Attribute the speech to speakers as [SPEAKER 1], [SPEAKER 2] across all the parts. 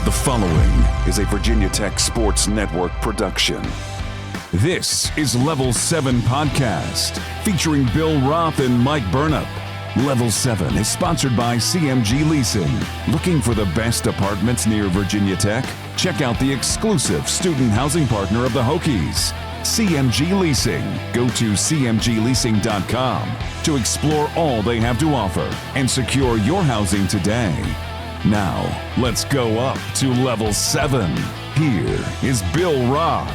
[SPEAKER 1] The following is a Virginia Tech Sports Network production. This is Level 7 Podcast, featuring Bill Roth and Mike Burnop. Level 7 is sponsored by CMG Leasing. Looking for the best apartments near Virginia Tech? Check out the exclusive student housing partner of the Hokies, CMG Leasing. Go to cmgleasing.com to explore all they have to offer and secure your housing today. Now, let's go up to Level 7. Here is Bill Roth.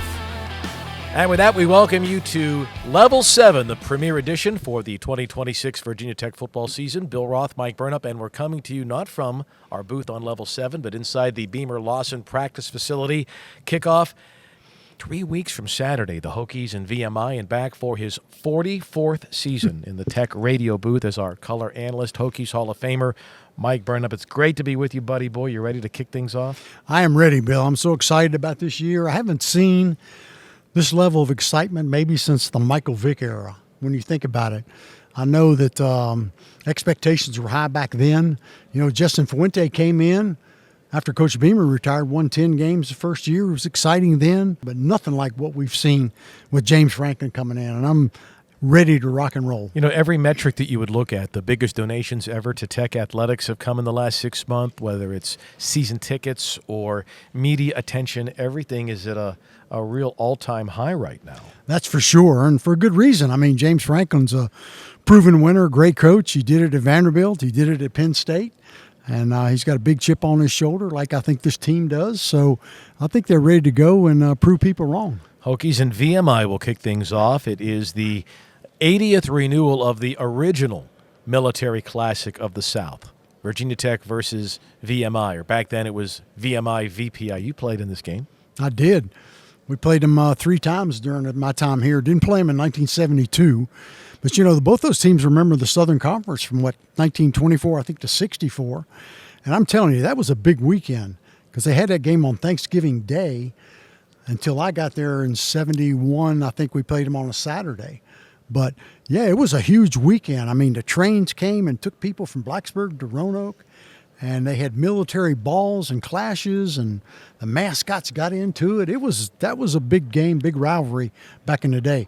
[SPEAKER 2] And with that, we welcome you to Level 7, the premier edition for the 2026 Virginia Tech football season. Bill Roth, Mike Burnop, and we're coming to you not from our booth on Level 7, but inside the Beamer Lawson practice facility. Kickoff 3 weeks from Saturday, the Hokies and VMI, and back for his 44th season in the Tech radio booth as our color analyst, Hokies Hall of Famer, Mike Burnop. It's great to be with you, buddy boy. You ready to kick things off?
[SPEAKER 3] I am ready, Bill. I'm so excited about this year. I haven't seen this level of excitement maybe since the Michael Vick era, when you think about it. I know that expectations were high back then. You know, Justin Fuente came in after Coach Beamer retired, won 10 games the first year. It was exciting then, but nothing like what we've seen with James Franklin coming in, and I'm ready to rock and roll.
[SPEAKER 2] You know, every metric that you would look at, the biggest donations ever to Tech athletics have come in the last 6 months, whether it's season tickets or media attention. Everything is at a real all-time high right now.
[SPEAKER 3] That's for sure, and for a good reason. I mean, James Franklin's a proven winner, great coach. He did it at Vanderbilt. He did it at Penn State. And he's got a big chip on his shoulder like I think this team does. So I think they're ready to go and prove people wrong.
[SPEAKER 2] Hokies and VMI will kick things off. It is the 80th renewal of the original Military Classic of the South. Virginia Tech versus VMI, or back then it was VMI VPI. You played in this game.
[SPEAKER 3] I did. We played them 3 times during my time here. Didn't play them in 1972. But, you know, both those teams remember the Southern Conference from, 1924, I think, to 64. And I'm telling you, that was a big weekend because they had that game on Thanksgiving Day until I got there in 71. I think we played them on a Saturday. But, yeah, it was a huge weekend. I mean, the trains came and took people from Blacksburg to Roanoke, and they had military balls and clashes, and the mascots got into it. That was a big game, big rivalry back in the day.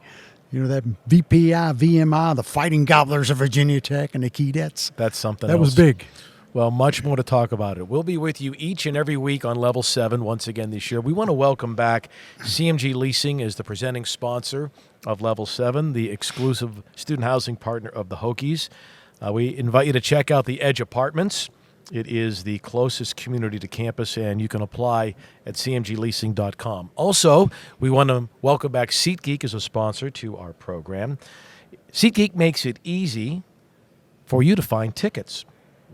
[SPEAKER 3] You know, that VPI, VMI, the Fighting Gobblers of Virginia Tech, and the Keydets.
[SPEAKER 2] That's something
[SPEAKER 3] that
[SPEAKER 2] else.
[SPEAKER 3] was big.
[SPEAKER 2] Well, much more to talk about it. We'll be with you each and every week on Level 7 once again this year. We want to welcome back CMG Leasing as the presenting sponsor of Level 7, the exclusive student housing partner of the Hokies. We invite you to check out the Edge Apartments. It is the closest community to campus, and you can apply at cmgleasing.com. Also, we want to welcome back SeatGeek as a sponsor to our program. SeatGeek makes it easy for you to find tickets.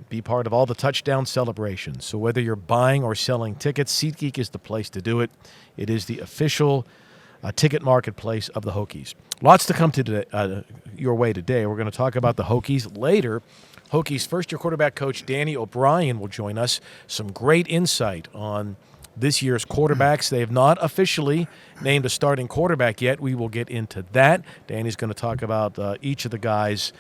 [SPEAKER 2] Be part of all the touchdown celebrations. So whether you're buying or selling tickets, SeatGeek is the place to do it. It is the official ticket marketplace of the Hokies. Lots to come to your way today. We're going to talk about the Hokies later. Hokies first-year quarterback coach Danny O'Brien will join us. Some great insight on this year's quarterbacks. They have not officially named a starting quarterback yet. We will get into that. Danny's going to talk about each of the guys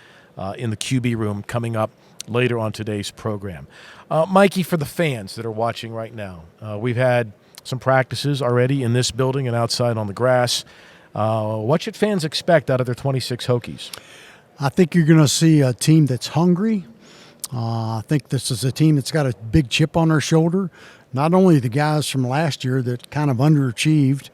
[SPEAKER 2] in the QB room coming up later on today's program. Mikey, for the fans that are watching right now, we've had some practices already in this building and outside on the grass. What should fans expect out of their 26 Hokies?
[SPEAKER 3] I think you're going to see a team that's hungry. I think this is a team that's got a big chip on their shoulder. Not only the guys from last year that kind of underachieved,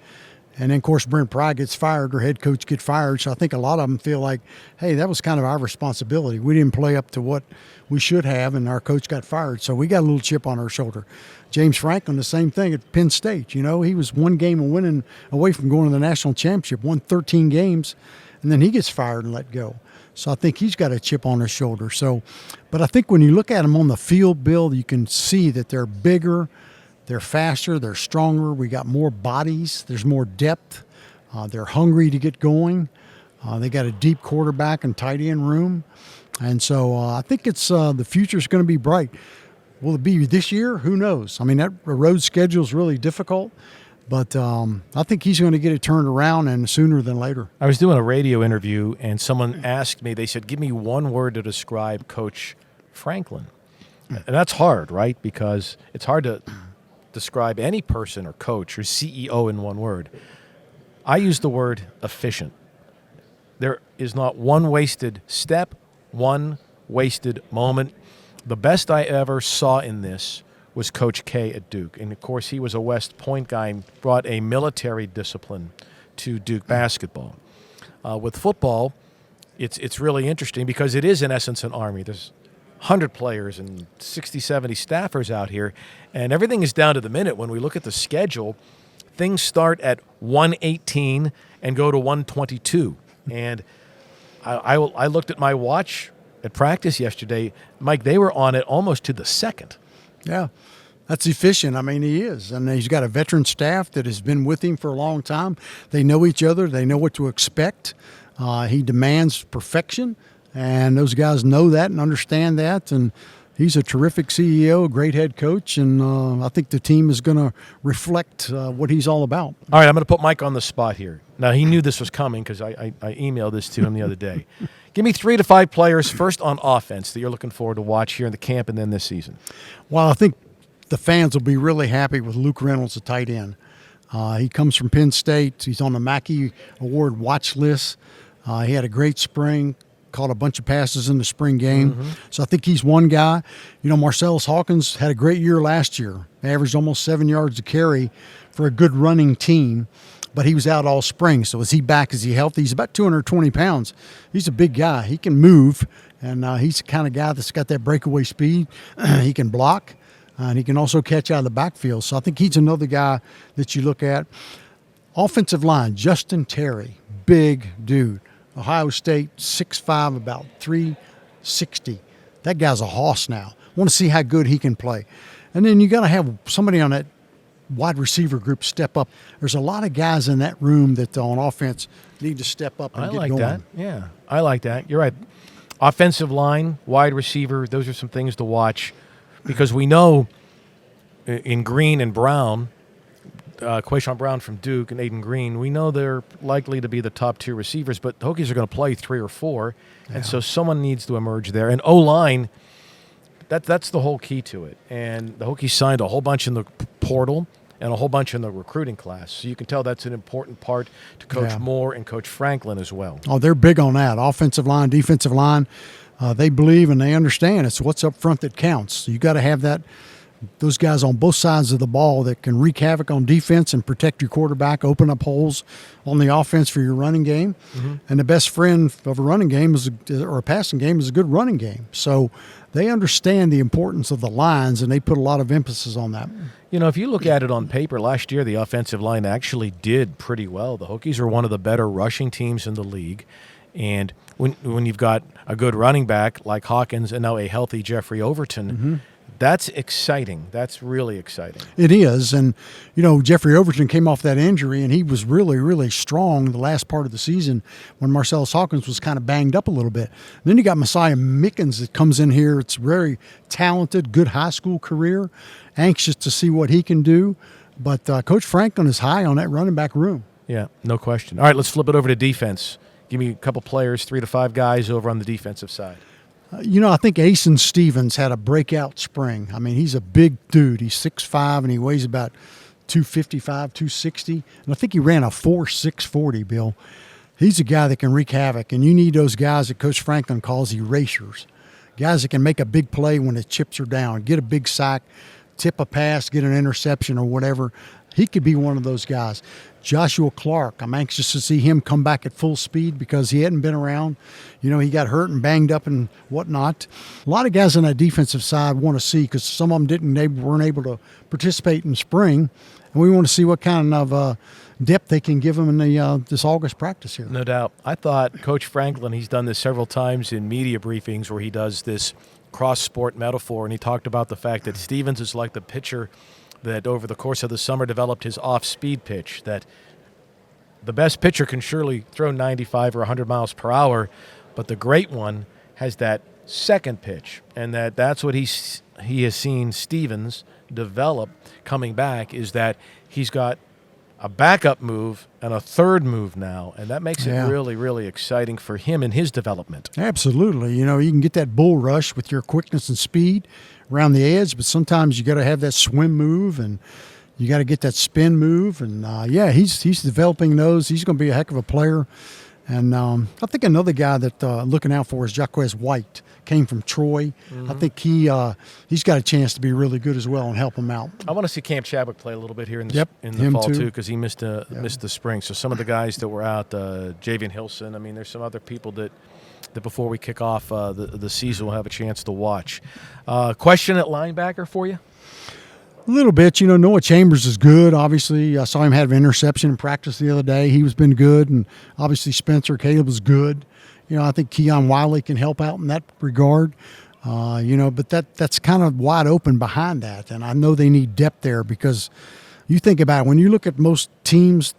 [SPEAKER 3] and then, of course, Brent Pry gets fired, their head coach gets fired. So I think a lot of them feel like, hey, that was kind of our responsibility. We didn't play up to what we should have, and our coach got fired. So we got a little chip on our shoulder. James Franklin, the same thing at Penn State. You know, he was one game of winning away from going to the national championship, won 13 games, and then he gets fired and let go. So I think he's got a chip on his shoulder. But I think when you look at them on the field, Bill, you can see that they're bigger, they're faster, they're stronger. We got more bodies. There's more depth. They're hungry to get going. They got a deep quarterback and tight end room. And so I think it's the future's going to be bright. Will it be this year? Who knows? I mean, that road schedule is really difficult. But I think he's going to get it turned around, and sooner than later.
[SPEAKER 2] I was doing a radio interview, and someone asked me, they said, give me one word to describe Coach Franklin. And that's hard, right? Because it's hard to describe any person or coach or CEO in one word, I use the word efficient. There is not one wasted step, one wasted moment. The best I ever saw in this was Coach K at Duke. And, of course, he was a West Point guy and brought a military discipline to Duke basketball. With football, it's really interesting because it is, in essence, an Army. There's 100 players and 60, 70 staffers out here, and everything is down to the minute. When we look at the schedule, things start at 1:18 and go to 1:22. And I looked at my watch at practice yesterday. Mike, they were on it almost to the second.
[SPEAKER 3] Yeah, that's efficient. I mean, he is. And he's got a veteran staff that has been with him for a long time. They know each other. They know what to expect. He demands perfection, and those guys know that and understand that. And he's a terrific CEO, a great head coach, and I think the team is going to reflect what he's all about.
[SPEAKER 2] All right, I'm going to put Mike on the spot here. Now, he knew this was coming because I emailed this to him the other day. Give me 3 to 5 players, first on offense, that you're looking forward to watch here in the camp and then this season.
[SPEAKER 3] Well, I think the fans will be really happy with Luke Reynolds, the tight end. He comes from Penn State. He's on the Mackey Award watch list. He had a great spring, caught a bunch of passes in the spring game. Mm-hmm. So I think he's one guy. You know, Marcellus Hawkins had a great year last year. Averaged almost 7 yards a carry for a good running team. But he was out all spring. So is he back? Is he healthy? He's about 220 pounds. He's a big guy. He can move, and he's the kind of guy that's got that breakaway speed. He can block, and he can also catch out of the backfield. So I think he's another guy that you look at. Offensive line, Justin Terry, big dude. Ohio State, 6'5", about 360. That guy's a hoss now. Want to see how good he can play. And then you got to have somebody on that wide receiver group step up. There's a lot of guys in that room that on offense need to step up and get going.
[SPEAKER 2] I like that. Yeah, I like that. You're right. Offensive line, wide receiver, those are some things to watch because we know in Green and Brown, Quayshawn Brown from Duke and Aiden Green, we know they're likely to be the top 2 receivers, but the Hokies are going to play 3 or 4, and so someone needs to emerge there. And O-line, that's the whole key to it. And the Hokies signed a whole bunch in the portal and a whole bunch in the recruiting class. So you can tell that's an important part to Coach Moore and Coach Franklin as well.
[SPEAKER 3] Oh, they're big on that. Offensive line, defensive line, they believe and they understand it's what's up front that counts. So you got to have those guys on both sides of the ball that can wreak havoc on defense and protect your quarterback, open up holes on the offense for your running game. Mm-hmm. And the best friend of a running game or a passing game is a good running game. So they understand the importance of the lines, and they put a lot of emphasis on that.
[SPEAKER 2] You know, if you look at it on paper, last year the offensive line actually did pretty well. The Hokies are one of the better rushing teams in the league. And when you've got a good running back like Hawkins and now a healthy Jeffrey Overton, mm-hmm. That's exciting. That's really exciting.
[SPEAKER 3] It is. And, you know, Jeffrey Overton came off that injury, and he was really, really strong the last part of the season when Marcellus Hawkins was kind of banged up a little bit. And then you got Messiah Mickens that comes in here. It's very talented, good high school career, anxious to see what he can do. But Coach Franklin is high on that running back room.
[SPEAKER 2] Yeah, no question. All right, let's flip it over to defense. Give me a couple players, 3 to 5 guys over on the defensive side.
[SPEAKER 3] You know, I think Asen Stevens had a breakout spring. I mean, he's a big dude. He's 6'5", and he weighs about 255, 260. And I think he ran a 4.640, Bill. He's a guy that can wreak havoc, and you need those guys that Coach Franklin calls erasers, guys that can make a big play when the chips are down, get a big sack, tip a pass, get an interception or whatever. He could be one of those guys. Joshua Clark, I'm anxious to see him come back at full speed because he hadn't been around. You know, he got hurt and banged up and whatnot. A lot of guys on that defensive side want to see because some of them weren't able to participate in spring, and we want to see what kind of depth they can give them in this August practice here.
[SPEAKER 2] No doubt. I thought Coach Franklin, he's done this several times in media briefings where he does this cross-sport metaphor, and he talked about the fact that Stevens is like the pitcher that over the course of the summer developed his off-speed pitch, that the best pitcher can surely throw 95 or 100 miles per hour, but the great one has that second pitch, and that's what he has seen Stevens develop coming back, is that he's got a backup move and a third move now, and that makes it really, really exciting for him in his development.
[SPEAKER 3] Absolutely. You know, you can get that bull rush with your quickness and speed around the edge, but sometimes you got to have that swim move, and You got to get that spin move, and he's developing those. He's going to be a heck of a player. And I think another guy that looking out for is Jaquez White. Came from Troy. I think he's got a chance to be really good as well and help him out.
[SPEAKER 2] I want to see Camp Chadwick play a little bit here in the fall too, because he missed the spring. So some of the guys that were out, Javian Hilson. I mean, there's some other people that before we kick off the season we'll have a chance to watch. Question at linebacker for you?
[SPEAKER 3] A little bit. Noah Chambers is good. Obviously, I saw him have an interception in practice the other day. He was been good. And obviously Spencer Caleb was good. I think Keon Wiley can help out in that regard. But that's kind of wide open behind that. And I know they need depth there because you think about it, when you look at most teams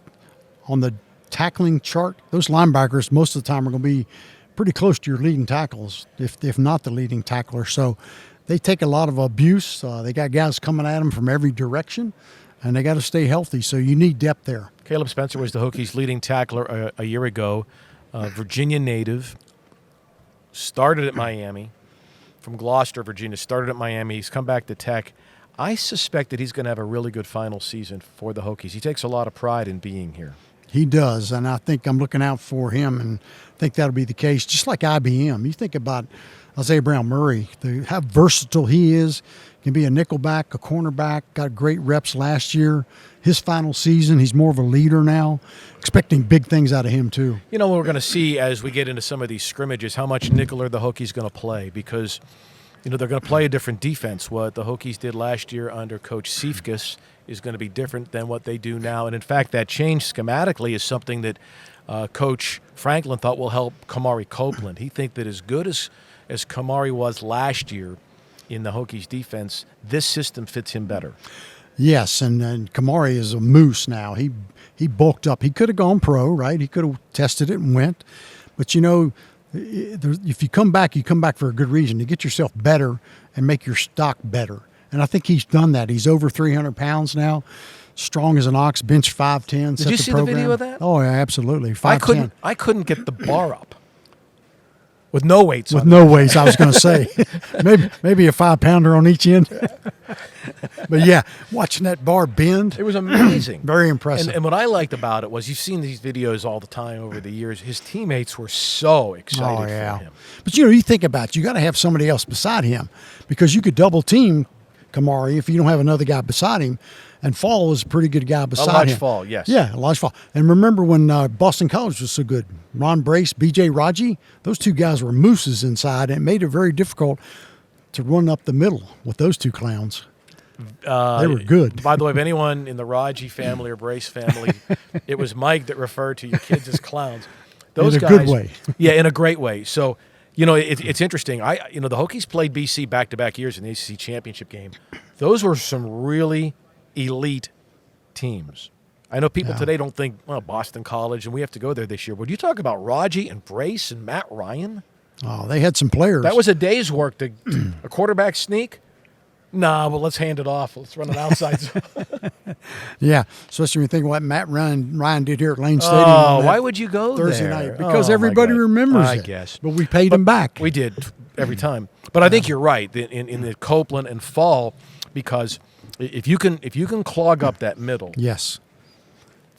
[SPEAKER 3] on the tackling chart, those linebackers most of the time are going to be pretty close to your leading tackles, if not the leading tackler. So they take a lot of abuse. They got guys coming at them from every direction, and they got to stay healthy. So you need depth there.
[SPEAKER 2] Caleb Spencer was the Hokies' leading tackler a year ago. Virginia native, started at Miami, from Gloucester, Virginia, started at Miami. He's come back to Tech. I suspect that he's going to have a really good final season for the Hokies. He takes a lot of pride in being here.
[SPEAKER 3] He does, and I think I'm looking out for him, and I think that'll be the case. Just like IBM, you think about Isaiah Brown-Murray, how versatile he is. Can be a nickelback, a cornerback, got great reps last year. His final season, he's more of a leader now. Expecting big things out of him, too.
[SPEAKER 2] What we're going to see as we get into some of these scrimmages, how much nickel are the Hokies going to play? Because, they're going to play a different defense. What the Hokies did last year under Coach Seifkes is going to be different than what they do now. And, in fact, that change schematically is something that Coach Franklin thought will help Kamari Copeland. He thinks that as good as Kamari was last year in the Hokies defense, this system fits him better.
[SPEAKER 3] Yes, and Kamari is a moose now. He bulked up. He could have gone pro, right? He could have tested it and went. But, if you come back for a good reason, to get yourself better and make your stock better. And I think he's done that. He's over 300 pounds now, strong as an ox, bench 5'10".
[SPEAKER 2] Did you see the video of that?
[SPEAKER 3] Oh, yeah, absolutely. 5'10".
[SPEAKER 2] I couldn't get the bar up. With no weights on it.
[SPEAKER 3] With no weights, I was going to say. maybe a 5-pounder on each end. But, yeah, watching that bar bend.
[SPEAKER 2] It was amazing.
[SPEAKER 3] Very impressive.
[SPEAKER 2] And what I liked about it was, you've seen these videos all the time over the years, his teammates were so excited for him.
[SPEAKER 3] But, you think about it, you got to have somebody else beside him because you could double team Kamari if you don't have another guy beside him. And Fall is a pretty good guy beside him.
[SPEAKER 2] Elijah Fall, yes.
[SPEAKER 3] Yeah, Elijah Fall. And remember when Boston College was so good, Ron Brace, B.J. Raji, those two guys were mooses inside, and it made it very difficult to run up the middle with those two clowns. They were good.
[SPEAKER 2] By the way, if anyone in the Raji family or Brace family, it was Mike that referred to your kids as clowns. Those
[SPEAKER 3] in a
[SPEAKER 2] guys,
[SPEAKER 3] good way.
[SPEAKER 2] Yeah, in a great way. So, it's interesting. The Hokies played BC back-to-back years in the ACC championship game. Those were some really elite teams. I know people today don't think, Boston College, and we have to go there this year. Would you talk about Raji and Brace and Matt Ryan?
[SPEAKER 3] Oh, they had some players.
[SPEAKER 2] That was a day's work. A quarterback sneak? Nah, well, let's hand it off. Let's run an outside zone.
[SPEAKER 3] Yeah, especially when you think of what Matt Ryan did here at Lane Stadium.
[SPEAKER 2] Oh, why would you go
[SPEAKER 3] Thursday
[SPEAKER 2] there?
[SPEAKER 3] night? Because everybody remembers it.
[SPEAKER 2] I guess.
[SPEAKER 3] But we paid him back.
[SPEAKER 2] We did every time. But I think you're right in the Copeland and Fall, because if you can clog up that middle,
[SPEAKER 3] yes,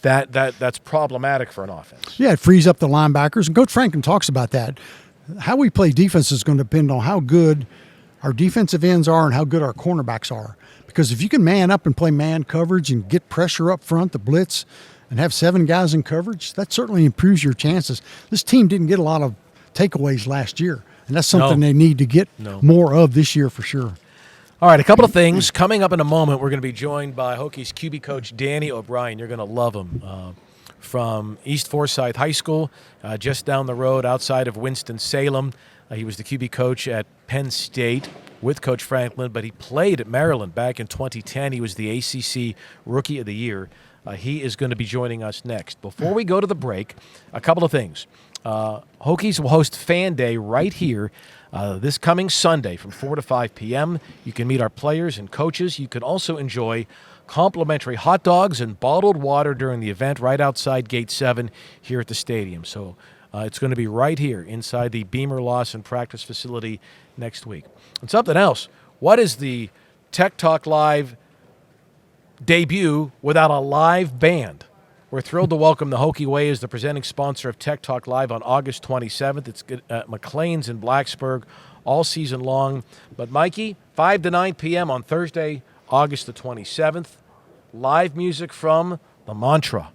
[SPEAKER 2] that's problematic for an offense.
[SPEAKER 3] Yeah, it frees up the linebackers, and Coach Franklin talks about that. How we play defense is going to depend on how good our defensive ends are and how good our cornerbacks are. Because if you can man up and play man coverage and get pressure up front, the blitz, and have 7 guys in coverage, that certainly improves your chances. This team didn't get a lot of takeaways last year, and that's something they need to get more of this year for sure.
[SPEAKER 2] All right, a couple of things. Coming up in a moment, we're going to be joined by Hokies QB coach Danny O'Brien. You're going to love him. From East Forsyth High School, just down the road outside of Winston-Salem. He was the QB coach at Penn State with Coach Franklin, but he played at Maryland back in 2010. He was the ACC Rookie of the Year. He is going to be joining us next. Before we go to the break, a couple of things. Hokies will host Fan Day right here this coming Sunday from 4 to 5 p.m. You can meet our players and coaches. You can also enjoy complimentary hot dogs and bottled water during the event right outside Gate 7 here at the stadium. So it's going to be right here inside the Beamer Lawson practice facility next week. And something else, what is the Tech Talk Live debut without a live band. We're thrilled to welcome the Hokie Way as the presenting sponsor of Tech Talk Live on August 27th. It's at McLean's in Blacksburg all season long. But, Mikey, 5 to 9 p.m. on Thursday, August the 27th. Live music from The Mantra.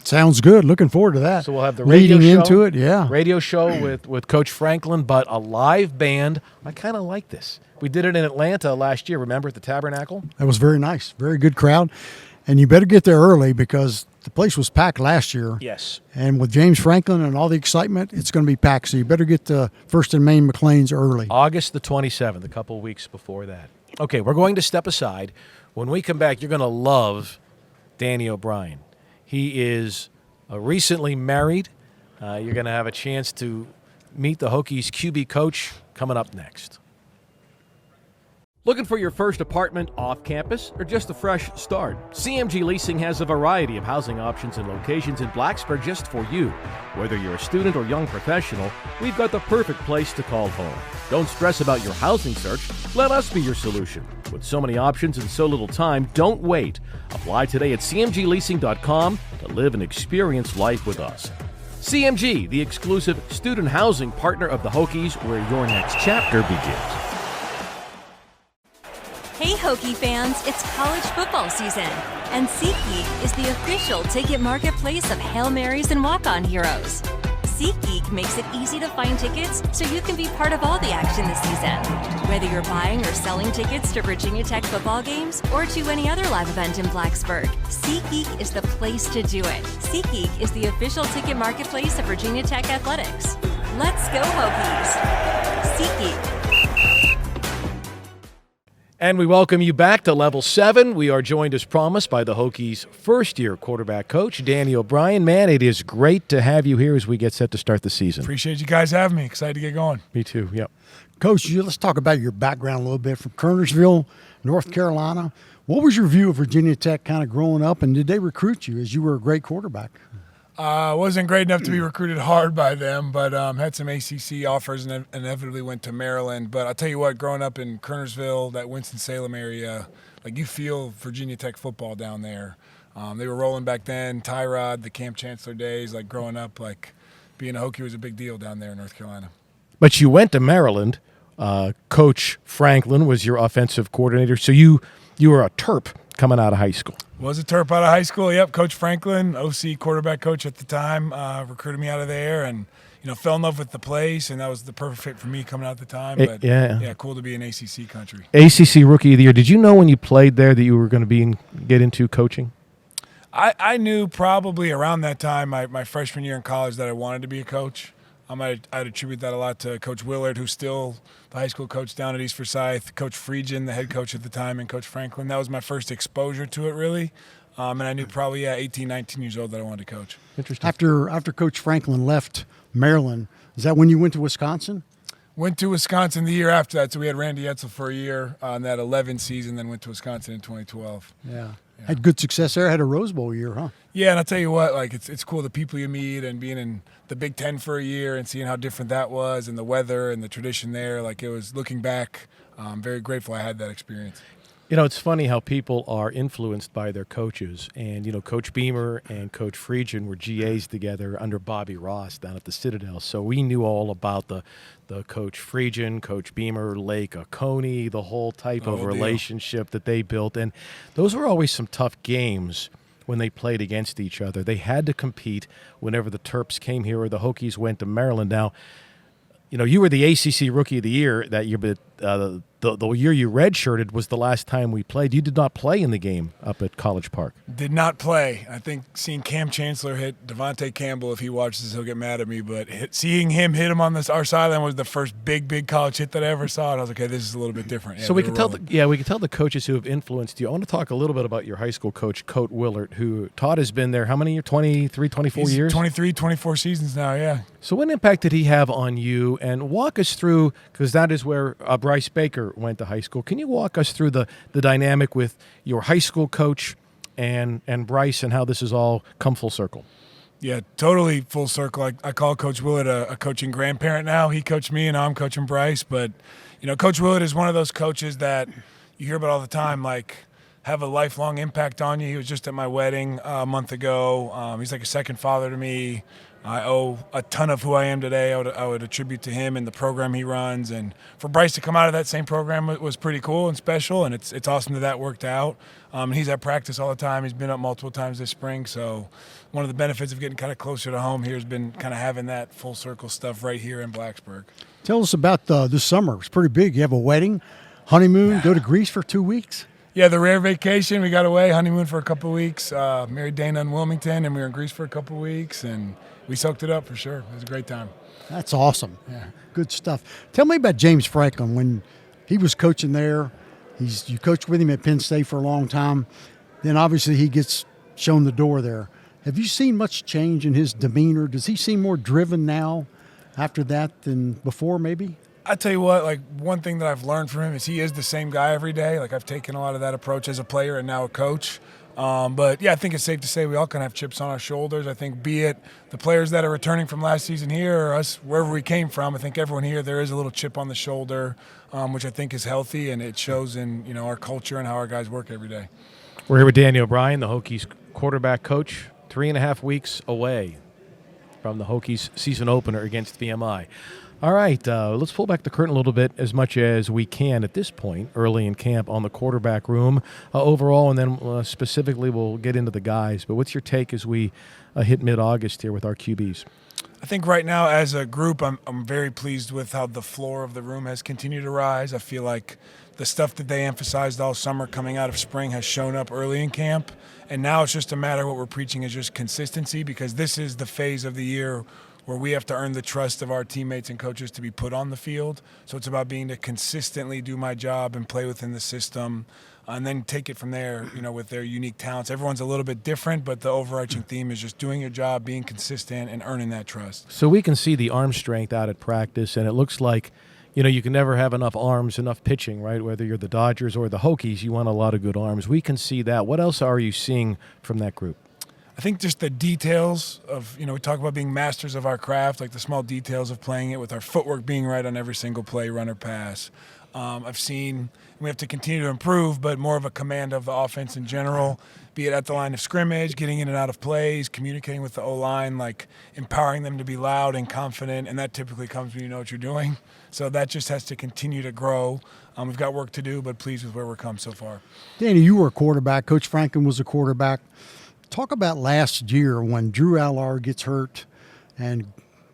[SPEAKER 3] Sounds good. Looking forward to that.
[SPEAKER 2] So we'll have the radio
[SPEAKER 3] leading
[SPEAKER 2] show,
[SPEAKER 3] into it, yeah.
[SPEAKER 2] Radio show with Coach Franklin, but a live band. I kind of like this. We did it in Atlanta last year, remember, at the Tabernacle?
[SPEAKER 3] That was very nice. Very good crowd. And you better get there early because the place was packed last year.
[SPEAKER 2] Yes.
[SPEAKER 3] And with James Franklin and all the excitement, it's going to be packed. So you better get to First and Main McLean's early.
[SPEAKER 2] August the 27th, a couple of weeks before that. Okay, we're going to step aside. When we come back, you're going to love Danny O'Brien. He is recently married. You're going to have a chance to meet the Hokies QB coach coming up next. Looking for your first apartment off campus or just a fresh start? CMG Leasing has a variety of housing options and locations in Blacksburg just for you. Whether you're a student or young professional, we've got the perfect place to call home. Don't stress about your housing search. Let us be your solution. With so many options and so little time, don't wait. Apply today at cmgleasing.com to live and experience life with us. CMG, the exclusive student housing partner of the Hokies, where your next chapter begins.
[SPEAKER 4] Hey Hokie fans, it's college football season, and SeatGeek is the official ticket marketplace of Hail Marys and walk-on heroes. SeatGeek makes it easy to find tickets so you can be part of all the action this season. Whether you're buying or selling tickets to Virginia Tech football games or to any other live event in Blacksburg, SeatGeek is the place to do it. SeatGeek is the official ticket marketplace of Virginia Tech athletics. Let's go Hokies! SeatGeek.
[SPEAKER 2] And we welcome you back to Level 7. We are joined, as promised, by the Hokies' first-year quarterback coach, Danny O'Brien. Man, it is great to have you here as we get set to start the season.
[SPEAKER 5] Appreciate you guys having me. Excited to get going.
[SPEAKER 2] Me too, yep.
[SPEAKER 3] Coach, let's talk about your background a little bit. From Kernersville, North Carolina. What was your view of Virginia Tech kind of growing up, and did they recruit you as you were a great quarterback?
[SPEAKER 5] Wasn't great enough to be recruited hard by them, but had some ACC offers and inevitably went to Maryland. But I'll tell you what, growing up in Kernersville, that Winston-Salem area, like you feel Virginia Tech football down there. They were rolling back then, Tyrod, the Camp Chancellor days, like growing up, like being a Hokie was a big deal down there in North Carolina.
[SPEAKER 2] But you went to Maryland. Coach Franklin was your offensive coordinator, so you were a Terp coming out of high school.
[SPEAKER 5] Was a Terp out of high school, yep. Coach Franklin, OC quarterback coach at the time, recruited me out of there and, fell in love with the place, and that was the perfect fit for me coming out at the time. But, yeah, cool to be in ACC country.
[SPEAKER 2] ACC Rookie of the Year. Did you know when you played there that you were going to get into coaching?
[SPEAKER 5] I knew probably around that time, my freshman year in college, that I wanted to be a coach. I'd attribute that a lot to Coach Willard, who's still the high school coach down at East Forsyth, Coach Friedgen, the head coach at the time, and Coach Franklin. That was my first exposure to it, really. And I knew probably 18, 19 years old that I wanted to coach.
[SPEAKER 2] Interesting.
[SPEAKER 3] After Coach Franklin left Maryland, is that when you went to Wisconsin?
[SPEAKER 5] Went to Wisconsin the year after that. So we had Randy Edsel for a year on that 11 season, then went to Wisconsin in 2012.
[SPEAKER 3] Yeah. Had good success there. Had a Rose Bowl year, huh?
[SPEAKER 5] Yeah, and I'll tell you what, like it's cool the people you meet and being in the Big Ten for a year and seeing how different that was and the weather and the tradition there. Like it was looking back, I'm very grateful I had that experience.
[SPEAKER 2] It's funny how people are influenced by their coaches. And, Coach Beamer and Coach Friedgen were GAs together under Bobby Ross down at the Citadel. So we knew all about the Coach Friedgen, Coach Beamer, Lake Oconee, the whole type of relationship that they built. And those were always some tough games when they played against each other. They had to compete whenever the Terps came here or the Hokies went to Maryland. Now, you were the ACC Rookie of the Year that year, but the year you redshirted was the last time we played. You did not play in the game up at College Park.
[SPEAKER 5] Did not play. I think seeing Cam Chancellor hit Devontae Campbell, if he watches, he'll get mad at me. But seeing him hit him on our sideline was the first big college hit that I ever saw. And I was like, okay, this is a little bit different. Yeah,
[SPEAKER 2] so we can tell the coaches who have influenced you. I want to talk a little bit about your high school coach, Coach Willard, who Todd has been there how many years? 23, 24 years?
[SPEAKER 5] 23, 24 seasons now, yeah.
[SPEAKER 2] So what impact did he have on you? And walk us through, because that is where Bryce Baker went to high school. Can you walk us through the dynamic with your high school coach and Bryce and how this has all come full circle?
[SPEAKER 5] Yeah, totally full circle. I call Coach Willard a coaching grandparent now. He coached me, and now I'm coaching Bryce. But, Coach Willard is one of those coaches that you hear about all the time, like have a lifelong impact on you. He was just at my wedding a month ago. He's like a second father to me. I owe a ton of who I am today. I would attribute to him and the program he runs. And for Bryce to come out of that same program was pretty cool and special, and it's awesome that worked out. He's at practice all the time. He's been up multiple times this spring. So one of the benefits of getting kind of closer to home here has been kind of having that full circle stuff right here in Blacksburg.
[SPEAKER 3] Tell us about this summer. It's pretty big. You have a wedding, honeymoon, go to Greece for 2 weeks.
[SPEAKER 5] Yeah, the rare vacation. We got away, honeymoon for a couple of weeks, married Dana in Wilmington, and we were in Greece for a couple of weeks, and we soaked it up for sure. It was a great time.
[SPEAKER 3] That's awesome. Yeah, good stuff. Tell me about James Franklin when he was coaching there. You coached with him at Penn State for a long time. Then obviously he gets shown the door there. Have you seen much change in his demeanor? Does he seem more driven now after that than before maybe?
[SPEAKER 5] I tell you what, like one thing that I've learned from him is he is the same guy every day. Like I've taken a lot of that approach as a player and now a coach. But yeah, I think it's safe to say we all kind of have chips on our shoulders. I think be it the players that are returning from last season here or us wherever we came from, I think everyone here, there is a little chip on the shoulder, which I think is healthy, and it shows in our culture and how our guys work every day.
[SPEAKER 2] We're here with Danny O'Brien, the Hokies quarterback coach, 3.5 weeks away from the Hokies season opener against VMI. All right, let's pull back the curtain a little bit as much as we can at this point, early in camp, on the quarterback room overall, and then specifically we'll get into the guys. But what's your take as we hit mid-August here with our QBs?
[SPEAKER 5] I think right now as a group, I'm very pleased with how the floor of the room has continued to rise. I feel like the stuff that they emphasized all summer coming out of spring has shown up early in camp. And now it's just a matter of what we're preaching is just consistency, because this is the phase of the year where we have to earn the trust of our teammates and coaches to be put on the field. So it's about being to consistently do my job and play within the system, and then take it from there, with their unique talents. Everyone's a little bit different, but the overarching theme is just doing your job, being consistent, and earning that trust.
[SPEAKER 2] So we can see the arm strength out at practice, and it looks like, you can never have enough arms, enough pitching, right? Whether you're the Dodgers or the Hokies, you want a lot of good arms. We can see that. What else are you seeing from that group?
[SPEAKER 5] I think just the details of, we talk about being masters of our craft, like the small details of playing it with our footwork being right on every single play, run or pass. I've seen, we have to continue to improve, but more of a command of the offense in general, be it at the line of scrimmage, getting in and out of plays, communicating with the O-line, like empowering them to be loud and confident, and that typically comes when you know what you're doing. So that just has to continue to grow. We've got work to do, but pleased with where we've come so far.
[SPEAKER 3] Danny, you were a quarterback. Coach Franklin was a quarterback. Talk about last year when Drew Allar gets hurt and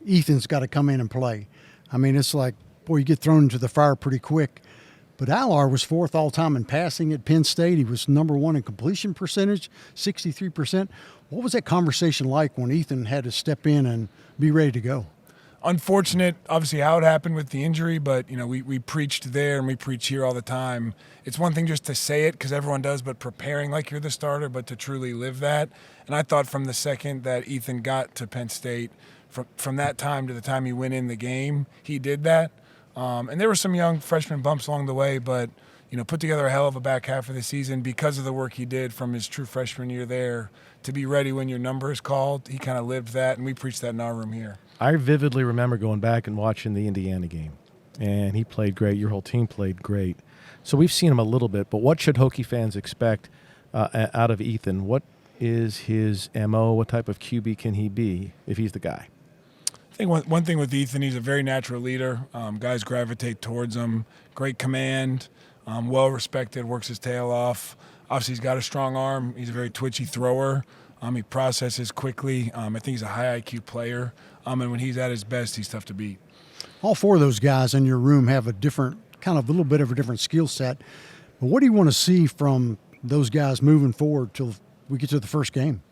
[SPEAKER 3] Ethan's got to come in and play. I mean, it's like, boy, you get thrown into the fire pretty quick. But Allar was 4th all-time in passing at Penn State. He was number 1 in completion percentage, 63%. What was that conversation like when Ethan had to step in and be ready to go?
[SPEAKER 5] Unfortunate, obviously, how it happened with the injury, but, we preached there and we preach here all the time. It's one thing just to say it, because everyone does, but preparing like you're the starter, but to truly live that. And I thought from the second that Ethan got to Penn State, from that time to the time he went in the game, he did that. And there were some young freshman bumps along the way, but, put together a hell of a back half of the season because of the work he did from his true freshman year there to be ready when your number is called. He kind of lived that, and we preached that in our room here.
[SPEAKER 2] I vividly remember going back and watching the Indiana game, and he played great. Your whole team played great. So we've seen him a little bit, but what should Hokie fans expect out of Ethan? What is his MO? What type of QB can he be if he's the guy?
[SPEAKER 5] I think one thing with Ethan, he's a very natural leader. Guys gravitate towards him. Great command, well-respected, works his tail off. Obviously, he's got a strong arm. He's a very twitchy thrower. He processes quickly. I think he's a high IQ player. And when he's at his best, he's tough to beat.
[SPEAKER 3] All 4 of those guys in your room have a different, kind of a little bit of a different skill set. But what do you want to see from those guys moving forward till we get to the first game?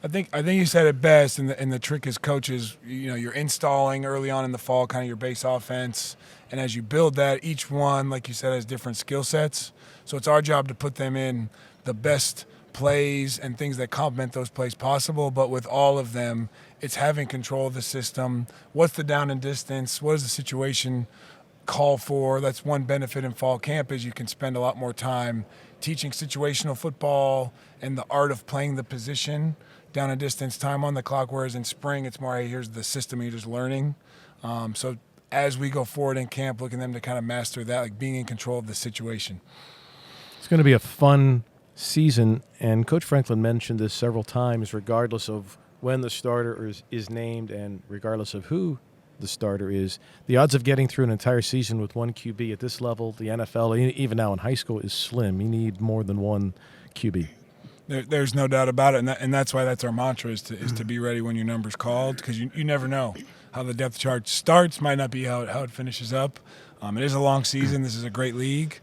[SPEAKER 5] I think you said it best, and the trick as coaches, you're installing early on in the fall kind of your base offense, and as you build that, each one, like you said, has different skill sets. So it's our job to put them in the best plays and things that complement those plays possible, but with all of them, it's having control of the system. What's the down and distance? What does the situation call for? That's one benefit in fall camp is you can spend a lot more time teaching situational football and the art of playing the position, down and distance, time on the clock, whereas in spring it's more, hey, here's the system you're just learning. So as we go forward in camp, looking them to kind of master that, like being in control of the situation.
[SPEAKER 2] It's going to be a fun season, and Coach Franklin mentioned this several times, regardless of when the starter is named and regardless of who the starter is, the odds of getting through an entire season with one QB at this level, the NFL, even now in high school, is slim. You need more than one QB.
[SPEAKER 5] There's no doubt about it, and that's why that's our mantra is to be ready when your number's called, because you never know how the depth chart starts, might not be how it finishes up. It is a long season. This is a great league.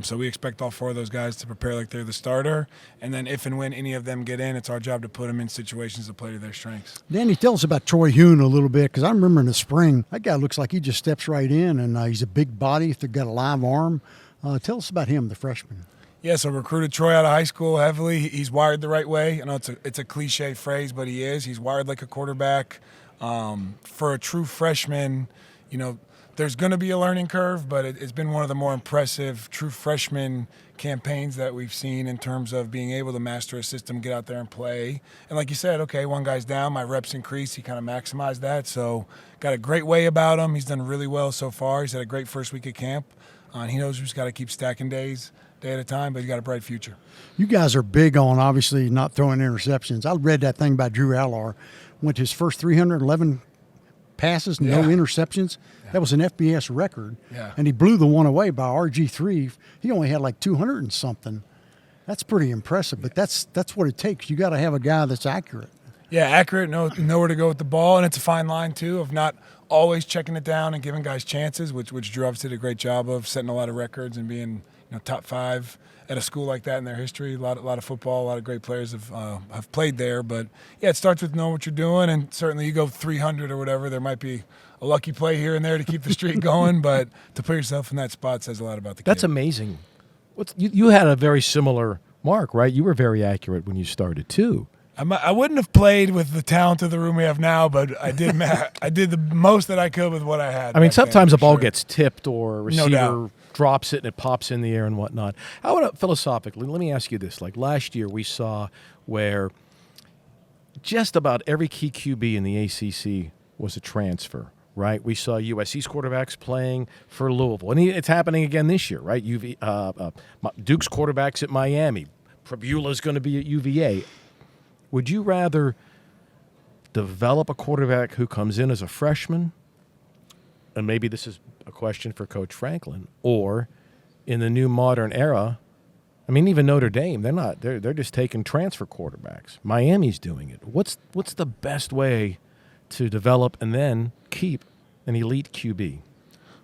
[SPEAKER 5] So we expect all 4 of those guys to prepare like they're the starter. And then if and when any of them get in, it's our job to put them in situations to play to their strengths.
[SPEAKER 3] Danny, tell us about Troy Hune a little bit, because I remember in the spring, that guy looks like he just steps right in, and he's a big body. He's got a live arm. Tell us about him, the freshman.
[SPEAKER 5] Yeah, so recruited Troy out of high school heavily. He's wired the right way. I know it's a cliche phrase, but he is. He's wired like a quarterback. For a true freshman, there's going to be a learning curve, but it's been one of the more impressive true freshman campaigns that we've seen in terms of being able to master a system, get out there and play. And like you said, okay, one guy's down, my reps increase. He kind of maximized that. So got a great way about him. He's done really well so far. He's had a great first week of camp. And he knows he's got to keep stacking days, day at a time, but he's got a bright future.
[SPEAKER 3] You guys are big on, obviously, not throwing interceptions. I read that thing by Drew Allar. Went to his first 311 passes, no interceptions. Yeah. That was an FBS record.
[SPEAKER 5] Yeah.
[SPEAKER 3] And he blew the one away by RG3. He only had like 200 and something. That's pretty impressive, but that's what it takes. You got to have a guy that's accurate.
[SPEAKER 5] Yeah, accurate, know where to go with the ball, and it's a fine line, too, of not always checking it down and giving guys chances, which Drew obviously did a great job of, setting a lot of records and being top 5 at a school like that in their history. A lot of football, a lot of great players have played there. But, yeah, it starts with knowing what you're doing, and certainly you go 300 or whatever, there might be a lucky play here and there to keep the streak going, but to put yourself in that spot says a lot about the kid.
[SPEAKER 2] That's amazing. You had a very similar mark, right? You were very accurate when you started, too.
[SPEAKER 5] I wouldn't have played with the talent of the room we have now, but I did the most that I could with what I had.
[SPEAKER 2] I mean, sometimes a ball gets tipped or a receiver
[SPEAKER 5] No
[SPEAKER 2] drops it and it pops in the air and whatnot. How about philosophically? Let me ask you this. Like last year we saw where just about every key QB in the ACC was a transfer, right? We saw USC's quarterbacks playing for Louisville. And it's happening again this year, right? Duke's quarterback's at Miami. Prabula's going to be at UVA. Would you rather develop a quarterback who comes in as a freshman, and maybe this is a question for Coach Franklin, or in the new modern era, I mean, even Notre Dame, they're just taking transfer quarterbacks. Miami's doing it. What's the best way to develop and then keep an elite QB?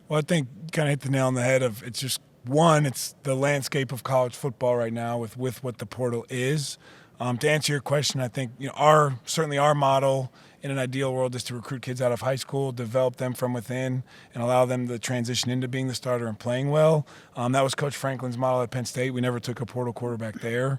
[SPEAKER 5] Well, I think you kind of hit the nail on the head of it's just one, it's the landscape of college football right now with what the portal is. To answer your question, I think certainly our model in an ideal world is to recruit kids out of high school, develop them from within, and allow them to transition into being the starter and playing well. That was Coach Franklin's model at Penn State. We never took a portal quarterback there.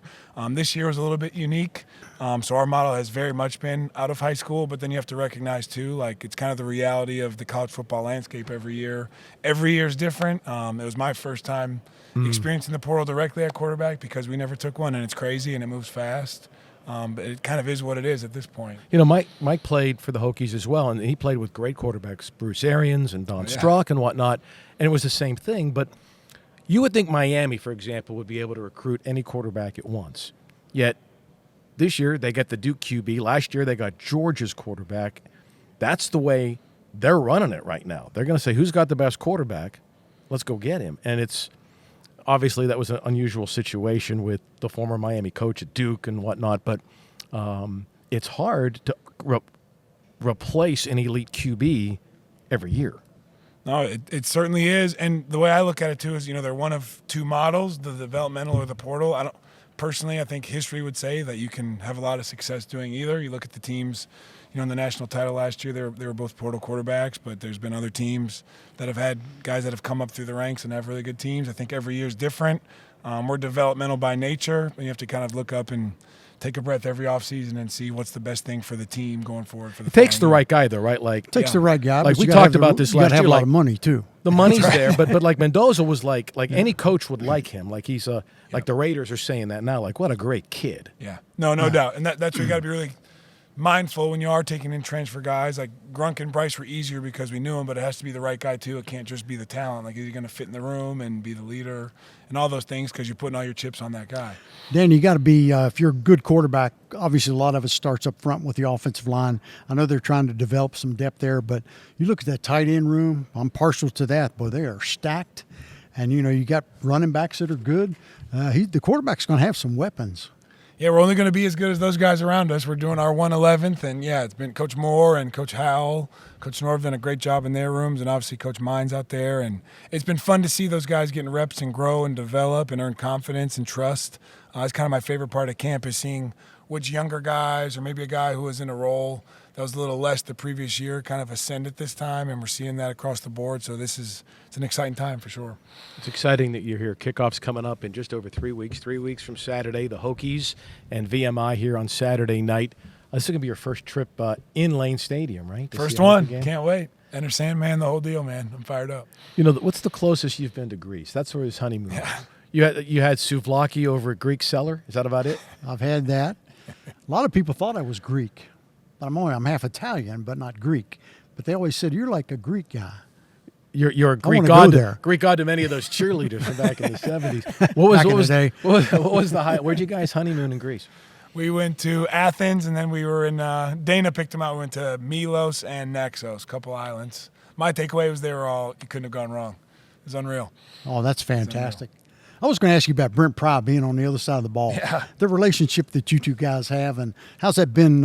[SPEAKER 5] This year was a little bit unique. So our model has very much been out of high school, but then you have to recognize too, like it's kind of the reality of the college football landscape every year. Every year is different. It was my first time experiencing the portal directly at quarterback because we never took one, and it's crazy and it moves fast. But it kind of is what it is at this point.
[SPEAKER 2] Mike played for the Hokies as well, and he played with great quarterbacks, Bruce Arians and Don Strzok and whatnot, and it was the same thing. But you would think Miami, for example, would be able to recruit any quarterback at once. Yet this year they got the Duke QB. Last year they got Georgia's quarterback. That's the way they're running it right now. They're going to say, who's got the best quarterback? Let's go get him. And it's obviously that was an unusual situation with the former Miami coach at Duke and whatnot, but it's hard to replace an elite QB every year.
[SPEAKER 5] No, it certainly is. And the way I look at it, too, is, they're one of two models, the developmental or the portal. I think history would say that you can have a lot of success doing either. You look at the teams, in the national title last year, they were both portal quarterbacks, but there's been other teams that have had guys that have come up through the ranks and have really good teams. I think every year is different. We're developmental by nature. You have to kind of look up and take a breath every offseason and see what's the best thing for the team going forward. It
[SPEAKER 2] takes the right guy, though, right? Like
[SPEAKER 3] takes the right guy.
[SPEAKER 2] Like we talked about this last year.
[SPEAKER 3] You got to have a lot of money too.
[SPEAKER 2] The money's there, but like Mendoza was like any coach would like him. Like he's like the Raiders are saying that now. Like what a great kid.
[SPEAKER 5] Yeah, no doubt, and that's where you got to be really mindful when you are taking in transfer guys. Like Grunk and Bryce were easier because we knew him, but it has to be the right guy too. It can't just be the talent. Like, is he going to fit in the room and be the leader and all those things because you're putting all your chips on that guy.
[SPEAKER 3] Dan, you got to be, if you're a good quarterback, obviously a lot of it starts up front with the offensive line. I know they're trying to develop some depth there, but you look at that tight end room, I'm partial to that. Boy, they are stacked. And, you got running backs that are good. The quarterback's going to have some weapons.
[SPEAKER 5] Yeah, we're only going to be as good as those guys around us. We're doing our 111th, and yeah, it's been Coach Moore and Coach Howell. Coach Norv done a great job in their rooms, and obviously Coach Mines out there. And it's been fun to see those guys getting reps and grow and develop and earn confidence and trust. It's kind of my favorite part of camp is seeing which younger guys or maybe a guy who was in a role that was a little less the previous year kind of ascended this time, and we're seeing that across the board. So it's an exciting time for sure.
[SPEAKER 2] It's exciting that you're here. Kickoff's coming up in just over 3 weeks. 3 weeks from Saturday, the Hokies and VMI here on Saturday night. This is going to be your first trip in Lane Stadium, right?
[SPEAKER 5] First one. Can't wait. Enter Sandman, the whole deal, man. I'm fired up.
[SPEAKER 2] What's the closest you've been to Greece? That's where his honeymoon was.
[SPEAKER 5] Yeah.
[SPEAKER 2] You had souvlaki over at Greek Cellar? Is that about it?
[SPEAKER 3] I've had that. A lot of people thought I was Greek. But I'm half Italian, but not Greek. But they always said, you're like a Greek guy.
[SPEAKER 2] You're a Greek god. Greek god to many of those cheerleaders from back in the 70s. What was the high? Where'd you guys honeymoon in Greece?
[SPEAKER 5] We went to Athens, and then we were in Dana picked them out. We went to Milos and Naxos, a couple islands. My takeaway was you couldn't have gone wrong. It was unreal.
[SPEAKER 3] Oh, that's fantastic. I was going to ask you about Brent Pry being on the other side of the ball.
[SPEAKER 5] Yeah.
[SPEAKER 3] The relationship that you two guys have, and how's that been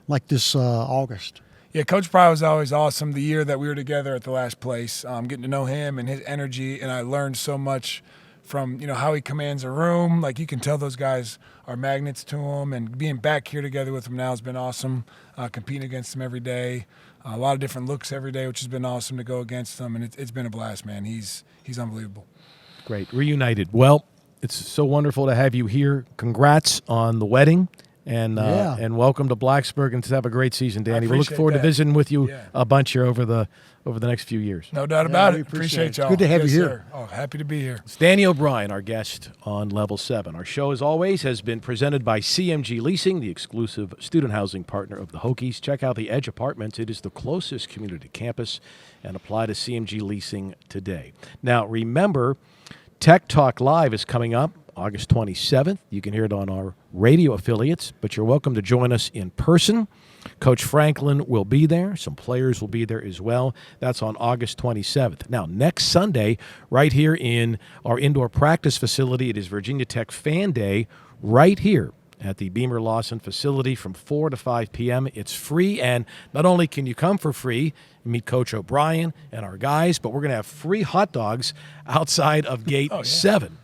[SPEAKER 3] like this August?
[SPEAKER 5] Yeah, Coach Pry was always awesome. The year that we were together at the last place, getting to know him and his energy, and I learned so much from how he commands a room. Like, you can tell those guys are magnets to him, and being back here together with him now has been awesome. Competing against him every day, a lot of different looks every day, which has been awesome to go against him, and it's been a blast, man. He's unbelievable.
[SPEAKER 2] Great. Reunited. Well, it's so wonderful to have you here. Congrats on the wedding, and welcome to Blacksburg, and to have a great season, Danny. We look forward to visiting with you a bunch here over the next few years.
[SPEAKER 5] No doubt about it. Appreciate y'all.
[SPEAKER 3] Good to have you here.
[SPEAKER 5] Sir. Oh, happy to be here.
[SPEAKER 2] It's Danny O'Brien, our guest on Level 7. Our show, as always, has been presented by CMG Leasing, the exclusive student housing partner of the Hokies. Check out the Edge Apartments. It is the closest community campus, and apply to CMG Leasing today. Now, remember, Tech Talk Live is coming up August 27th. You can hear it on our radio affiliates, but you're welcome to join us in person. Coach Franklin will be there. Some players will be there as well. That's on August 27th. Now, next Sunday, right here in our indoor practice facility, it is Virginia Tech Fan Day right here at the Beamer Lawson facility from 4 to 5 p.m. It's free, and not only can you come for free, meet Coach O'Brien and our guys, but we're going to have free hot dogs outside of Gate 7.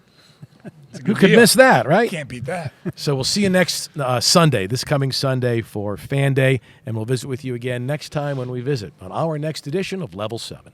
[SPEAKER 2] Who could miss that, right?
[SPEAKER 5] Can't beat that.
[SPEAKER 2] So we'll see you next Sunday, this coming Sunday for Fan Day, and we'll visit with you again next time when we visit on our next edition of Level 7.